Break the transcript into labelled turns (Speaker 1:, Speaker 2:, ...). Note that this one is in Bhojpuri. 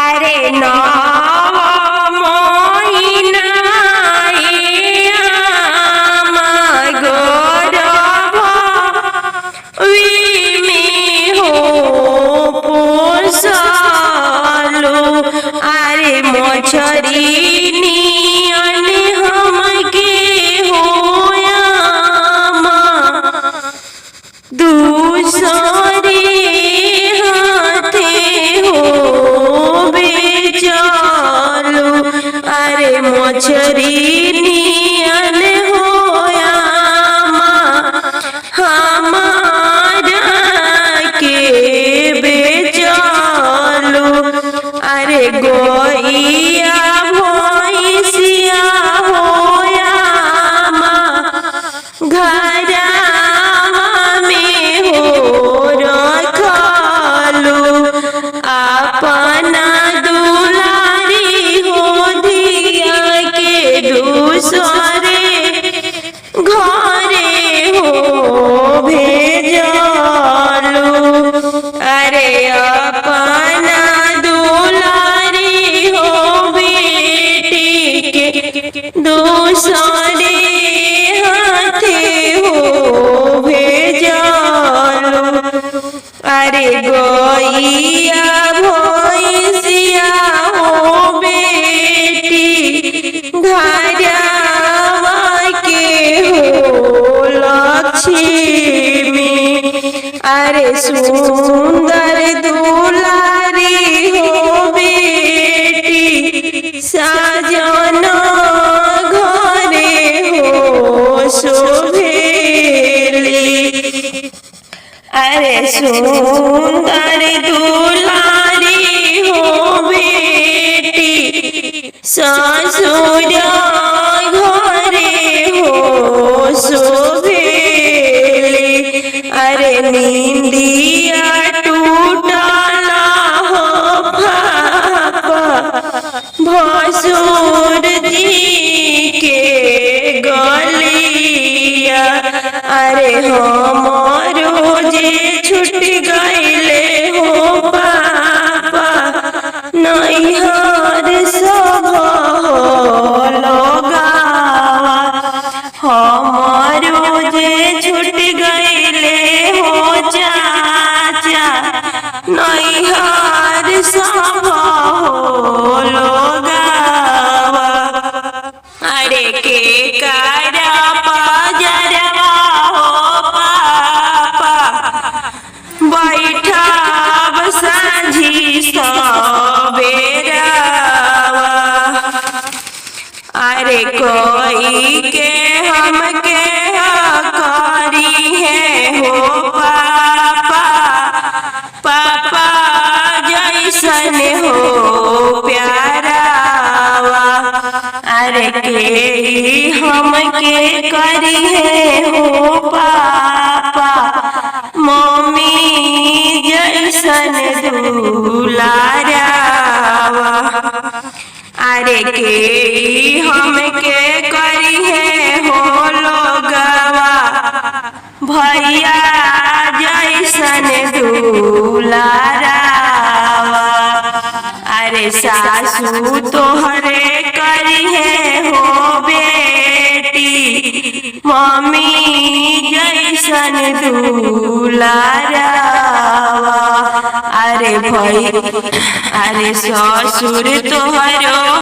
Speaker 1: अरे नव महीनाए आम गरभवी हो पोसलु। अरे मछरी नियन हमके होयाम दूसरे अरे मछरी नियन होयामा हमारा के बेचलू। अरे गोइया भैंसिया होयामा घरवा में हो रखलू। अपना दूसरे घरे हो भेजलू। अरे अपना दुलारी हो बेटी के दूसरे हाथे हो भेजलू। अरे गोइया भैंसिया हो बेटी घरवा के हो लक्ष्मी। अरे सुंदर दुलारी हो बेटी सजन घरे हो शोभेली। अरे सुंदर दुलारी हो बेटी ससुर घरे हो शोभेली। अरे निंदिया टूटल हो पापा भसुर जी के गलिया। अरे हमरो जे छूट गइले हो पापा नैहर सब लगावा। हमरो जे छूट गइले हो चाचा नैहर सब लगावा। अरे के कारा पजरवा हो पापा बैठब सांझी सबेरावा। अरे कोई के हमके करी है हो पापा पापा जैसन हो प्यारावा। अरे के हमके करी है हो पापा मम्मी जैसन दुलारावा। अरे के हमके करी है हो लोगवा भैया जैसन दुलारावा। अरे सासू तोहरे करी है हो बेटी मम्मी जैसन दुलारावा। अरे भाई अरे ससुर तोहरो